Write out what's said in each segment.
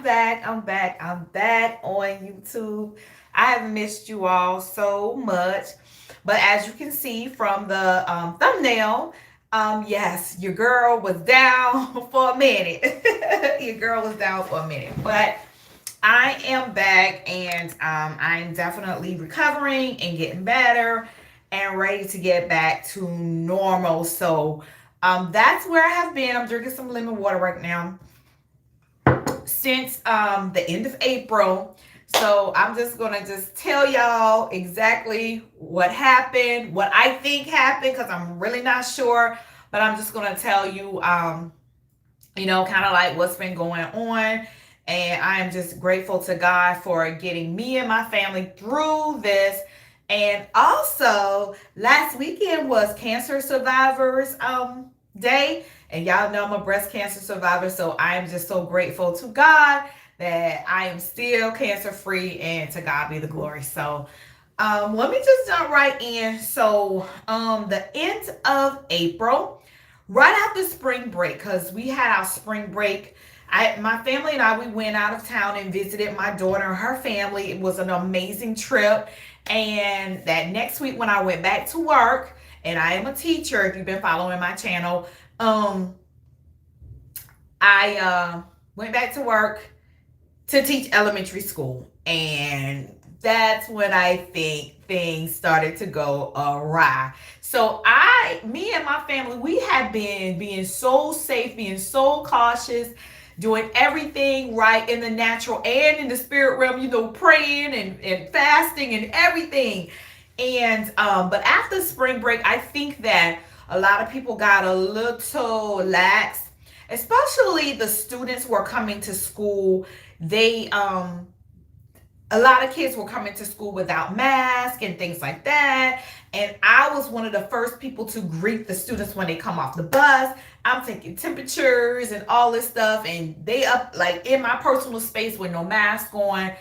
back. I'm back on YouTube. I have missed you all so much. But as you can see from the thumbnail, yes, your girl was down for a minute. Your girl was down for a minute. But I am back and I'm definitely recovering and getting better and ready to get back to normal. So that's where I have been. I'm drinking some lemon water right now since the end of April. So I'm just gonna just tell y'all exactly what happened, what I think happened, because I'm really not sure. But I'm just gonna tell you, kind of like what's been going on. And I am just grateful to God for getting me and my family through this. And also, last weekend was Cancer Survivors Day. And y'all know I'm a breast cancer survivor. So I am just so grateful to God that I am still cancer free. And to God be the glory. So let me just jump right in. So the end of April, right after spring break, because we had our spring break. My family and I, we went out of town and visited my daughter and her family. It was an amazing trip. And that next week when I went back to work, and I am a teacher, if you've been following my channel, um, I went back to work to teach elementary school. And that's when I think things started to go awry. So me and my family, we have been being so safe, being so cautious, doing everything right in the natural and in the spirit realm, praying and fasting and everything. And but after spring break, I think that a lot of people got a little lax, especially the students who are coming to school. They A lot of kids were coming to school without masks and things like that. And I was one of the first people to greet the students when they come off the bus. I'm taking temperatures and all this stuff. And they up like in my personal space with no mask on.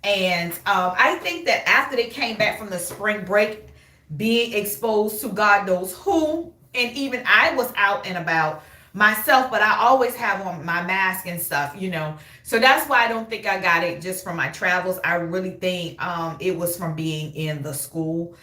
And I think that after they came back from the spring break, being exposed to God knows who, and even I was out and about myself, but I always have on my mask and stuff. So that's why I don't think I got it just from my travels. I really think it was from being in the school,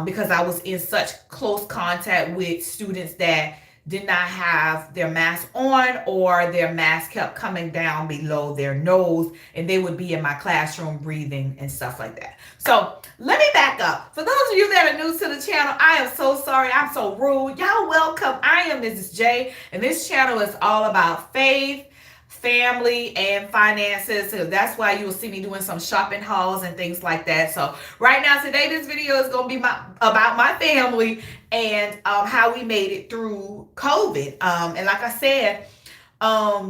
because I was in such close contact with students that did not have their mask on, or their mask kept coming down below their nose, and they would be in my classroom breathing and stuff like that. So let me back up. For those of you that are new to the channel, I am so sorry. I'm so rude. Y'all welcome. I am Mrs. J, and this channel is all about faith, family, and finances. So that's why you will see me doing some shopping hauls and things like that. So right now, today, this video is going to be about my family and how we made it through COVID. And like I said,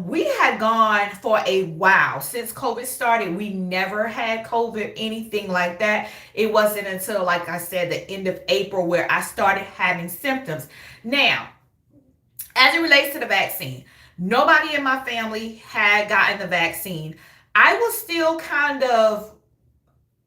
we had gone for a while since COVID started. We never had COVID, anything like that. It wasn't until, like I said, the end of April where I started having symptoms. Now, as it relates to the vaccine, nobody in my family had gotten the vaccine. I was still kind of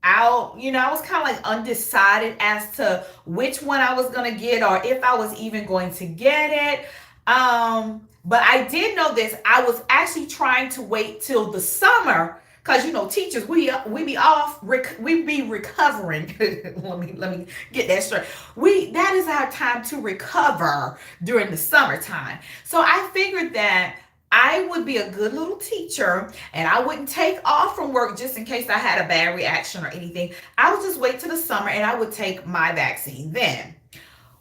out, I was kind of like undecided as to which one I was going to get, or if I was even going to get it. But I did know this. I was actually trying to wait till the summer, because teachers, we be off, we be recovering. let me get that straight. That is our time to recover during the summertime. So I figured that I would be a good little teacher, and I wouldn't take off from work just in case I had a bad reaction or anything. I would just wait till the summer, and I would take my vaccine then.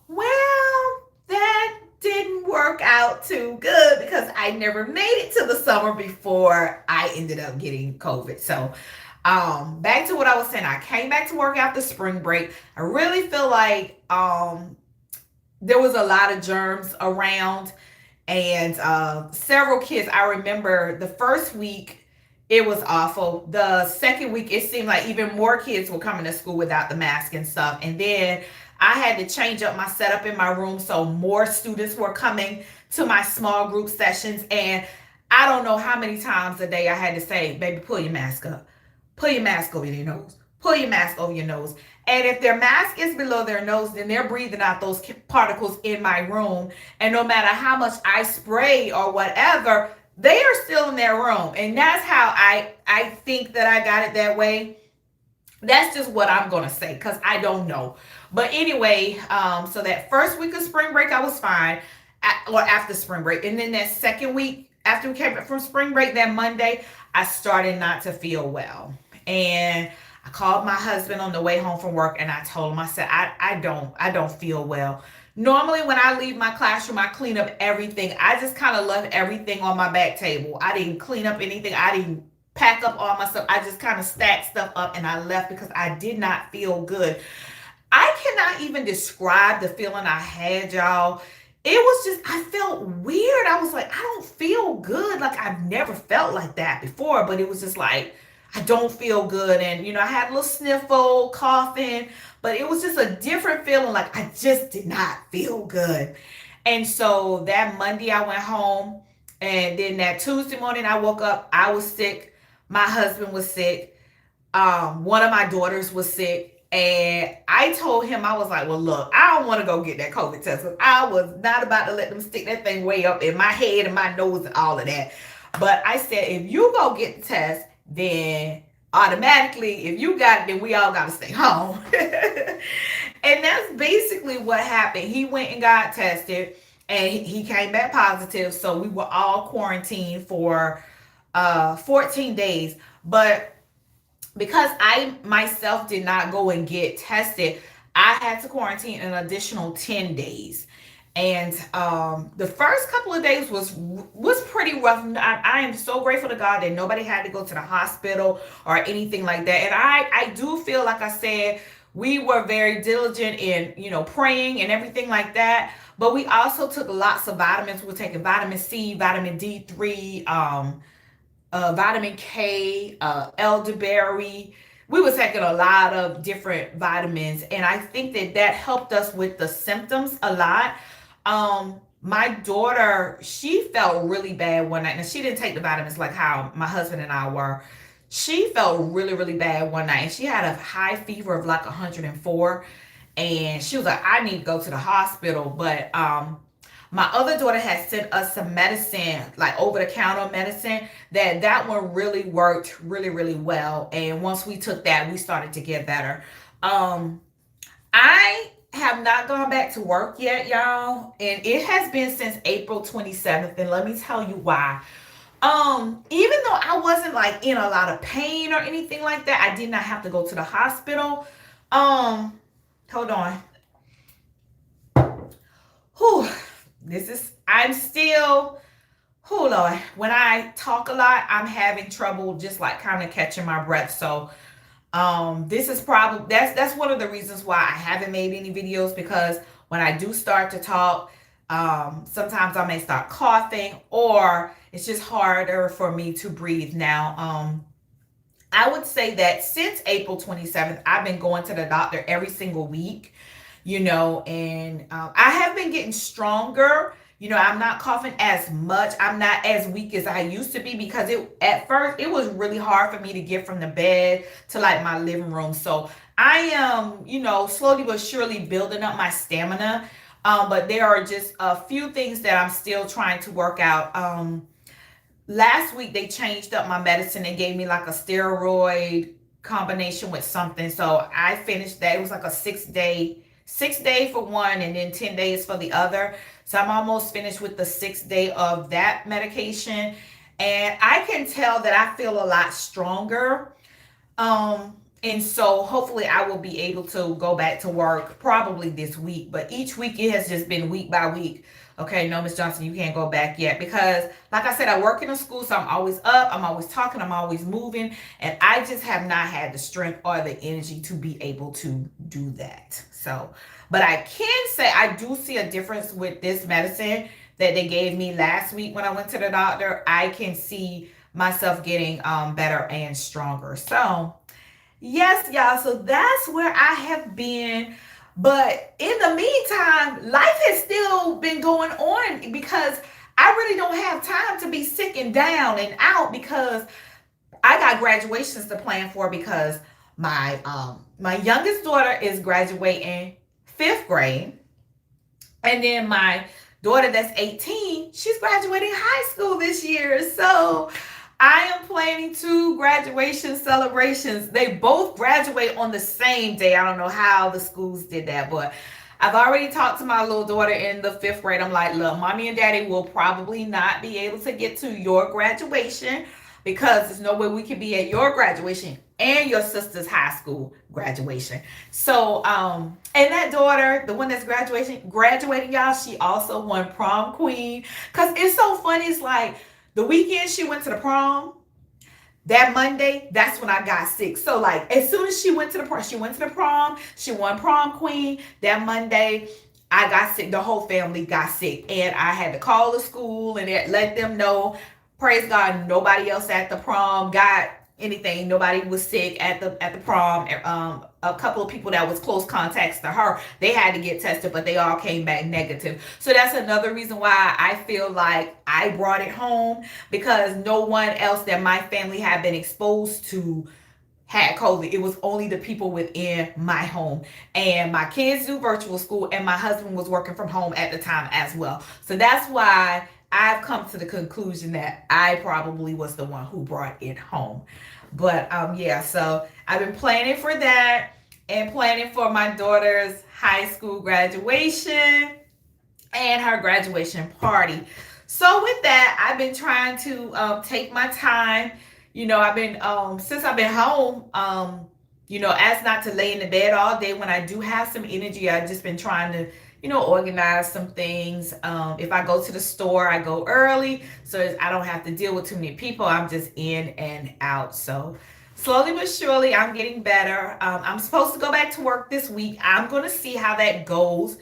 Well, that didn't work out too good, because I never made it to the summer before I ended up getting COVID. So back to what I was saying. I came back to work after spring break. I really feel like there was a lot of germs around, and several kids. I remember the first week it was awful. The second week it seemed like even more kids were coming to school without the mask and stuff. And then I had to change up my setup in my room, so more students were coming to my small group sessions. And I don't know how many times a day I had to say, baby, pull your mask up. Pull your mask over your nose. Pull your mask over your nose. And if their mask is below their nose, then they're breathing out those particles in my room. And no matter how much I spray or whatever, they are still in their room. And that's how I think that I got it that way. That's just what I'm gonna say because I don't know. But anyway, so that first week of spring break, I was fine, or after spring break, and then that second week after we came back from spring break, that Monday, I started not to feel well, and I called my husband on the way home from work, and I told him, I said, I don't feel well. Normally, when I leave my classroom, I clean up everything. I just kind of left everything on my back table. I didn't clean up anything. I didn't pack up all my stuff. I just kind of stacked stuff up and I left because I did not feel good. I cannot even describe the feeling I had, y'all. It was just, I felt weird. I was like, I don't feel good. Like, I've never felt like that before, but it was just like, I don't feel good. And, I had a little sniffle, coughing, but it was just a different feeling. Like, I just did not feel good. And so that Monday, I went home. And then that Tuesday morning, I woke up. I was sick. My husband was sick. One of my daughters was sick. And I told him, I was like, well, look, I don't want to go get that COVID test. I was not about to let them stick that thing way up in my head and my nose and all of that. But I said, if you go get the test, then automatically, if you got it, then we all got to stay home. And that's basically what happened. He went and got tested and he came back positive. So we were all quarantined for 14 days. But because I myself did not go and get tested, I had to quarantine an additional 10 days. And the first couple of days was pretty rough. I am so grateful to God that nobody had to go to the hospital or anything like that. And I do feel like I said we were very diligent in praying and everything like that. But we also took lots of vitamins. We were taking vitamin C, vitamin D3, vitamin K, elderberry. We were taking a lot of different vitamins, and I think that that helped us with the symptoms a lot. My daughter, she felt really bad one night. Now she didn't take the vitamins like how my husband and I were. She felt really, really bad one night, and she had a high fever of like 104, and she was like, "I need to go to the hospital." But my other daughter had sent us some medicine, like over the counter medicine, that one really worked really, really well. And once we took that, we started to get better. I have not gone back to work yet, y'all. And it has been since April 27th. And let me tell you why. Even though I wasn't like in a lot of pain or anything like that, I did not have to go to the hospital. Um, Hold on. Whew. I'm still, oh Lord, when I talk a lot, I'm having trouble just like kind of catching my breath. So this is probably, that's one of the reasons why I haven't made any videos, because when I do start to talk, sometimes I may start coughing, or it's just harder for me to breathe now. I would say that since April 27th, I've been going to the doctor every single week, and I have been getting stronger. I'm not coughing as much. I'm not as weak as I used to be, because at first it was really hard for me to get from the bed to like my living room. So I am, slowly but surely building up my stamina. But there are just a few things that I'm still trying to work out. Last week they changed up my medicine and gave me like a steroid combination with something. So I finished that. It was like a 6 day for one, and then 10 days for the other. So I'm almost finished with the 6th day of that medication. And I can tell that I feel a lot stronger. And so hopefully I will be able to go back to work probably this week. But each week it has just been week by week. Okay, no, Miss Johnson, you can't go back yet, because like I said, I work in a school, so I'm always up, I'm always talking, I'm always moving, and I just have not had the strength or the energy to be able to do that. So, but I can say I do see a difference with this medicine that they gave me last week when I went to the doctor. I can see myself getting better and stronger. So yes, y'all. So that's where I have been. But in the meantime, life has still been going on, because I really don't have time to be sick and down and out, because I got graduations to plan for, because my youngest daughter is graduating 5th grade, and then my daughter that's 18, she's graduating high school this year. So I am planning two graduation celebrations. They both graduate on the same day. I don't know how the schools did that, but I've already talked to my little daughter in the fifth grade. I'm like, look, mommy and daddy will probably not be able to get to your graduation because there's no way we can be at your graduation and your sister's high school graduation. So, and that daughter, the one that's graduating, y'all, she also won prom queen. Cause it's so funny. It's like the weekend she went to the prom, that Monday, that's when I got sick. So like as soon as she went to the prom, she won prom queen. That Monday, I got sick. The whole family got sick. And I had to call the school and let them know, praise God, nobody else at the prom got anything. Nobody was sick at the prom. A couple of people that was close contacts to her, they had to get tested, but they all came back negative. So that's another reason why I feel like I brought it home, because no one else that my family had been exposed to had COVID. It was only the people within my home. And my kids do virtual school, and my husband was working from home at the time as well. So that's why I've come to the conclusion that I probably was the one who brought it home. But yeah, so I've been planning for that and planning for my daughter's high school graduation and her graduation party. So with that, I've been trying to take my time. I've been since I've been home, as not to lay in the bed all day. When I do have some energy, I've just been trying to organize some things. If I go to the store, I go early so I don't have to deal with too many people. I'm just in and out. So slowly but surely, I'm getting better. I'm supposed to go back to work this week. I'm going to see how that goes.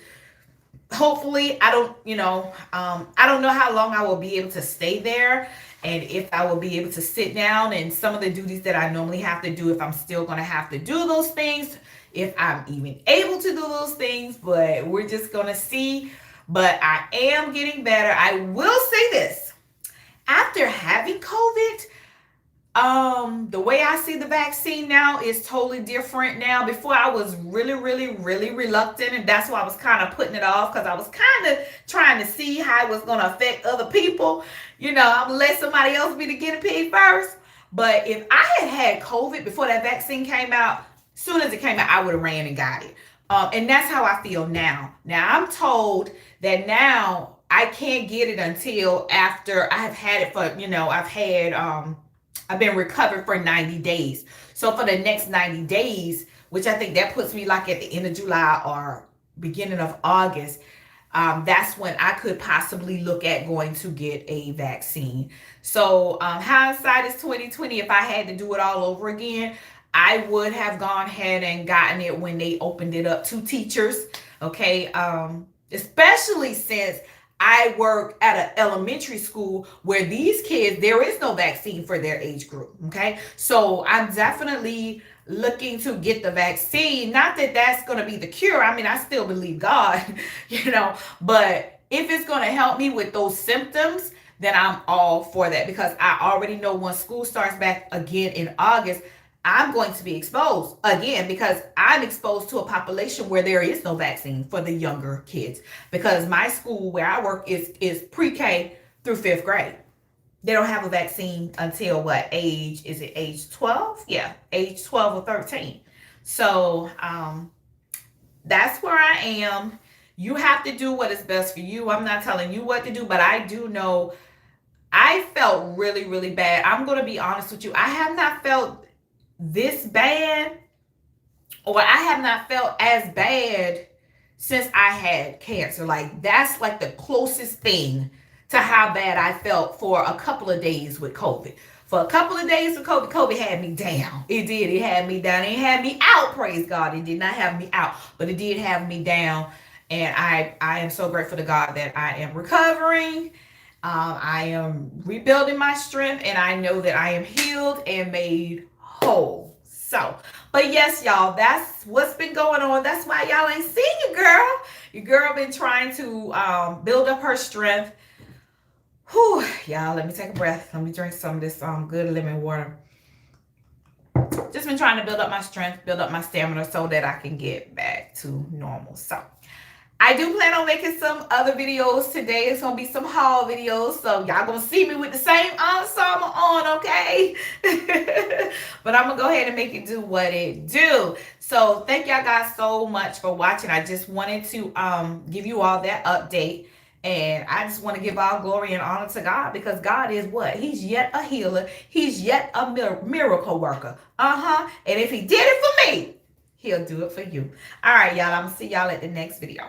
Hopefully, I don't know how long I will be able to stay there, and if I will be able to sit down and some of the duties that I normally have to do, if I'm still going to have to do those things, if I'm even able to do those things. But we're just going to see. But I am getting better. I will say this: after having COVID, the way I see the vaccine now is totally different now. Before, I was really, really, really reluctant, and that's why I was kind of putting it off, because I was kind of trying to see how it was going to affect other people. I'm gonna let somebody else be the guinea pig first. But if I had COVID before that vaccine came out, as soon as it came out, I would have ran and got it. And that's how I feel now. Now I'm told that now I can't get it until after I have had it for, I've been recovered for 90 days. So for the next 90 days, which I think that puts me like at the end of July or beginning of August, that's when I could possibly look at going to get a vaccine. So hindsight is 2020. If I had to do it all over again, I would have gone ahead and gotten it when they opened it up to teachers. Okay. Especially since I work at an elementary school where these kids, there is no vaccine for their age group. Okay. So I'm definitely looking to get the vaccine. Not that that's going to be the cure. I mean, I still believe God, but if it's going to help me with those symptoms, then I'm all for that, because I already know once school starts back again in August, I'm going to be exposed again, because I'm exposed to a population where there is no vaccine for the younger kids, because my school where I work is pre-K through fifth grade. They don't have a vaccine until what age? Is it age 12? Yeah, age 12 or 13. So that's where I am. You have to do what is best for you. I'm not telling you what to do, but I do know I felt really, really bad. I'm going to be honest with you. I have not felt this bad, or I have not felt as bad since I had cancer. Like, that's like the closest thing to how bad I felt for a couple of days with COVID. For a couple of days with COVID had me down. It did. It had me down. It had me out, praise God. It did not have me out, but it did have me down. And I am so grateful to God that I am recovering. I am rebuilding my strength, and I know that I am healed and made whole. So, but yes, y'all, that's what's been going on. That's why y'all ain't seen your girl. Your girl been trying to build up her strength. Whew, y'all, let me take a breath. Let me drink some of this good lemon water. Just been trying to build up my strength, build up my stamina so that I can get back to normal. So I do plan on making some other videos today. It's gonna be some haul videos, so y'all gonna see me with the same ensemble on, okay? But I'm gonna go ahead and make it do what it do. So thank y'all guys so much for watching. I just wanted to give you all that update. And I just want to give all glory and honor to God because God is what? He's yet a healer. He's yet a miracle worker. And if he did it for me, he'll do it for you. All right, y'all. I'm gonna see y'all at the next video.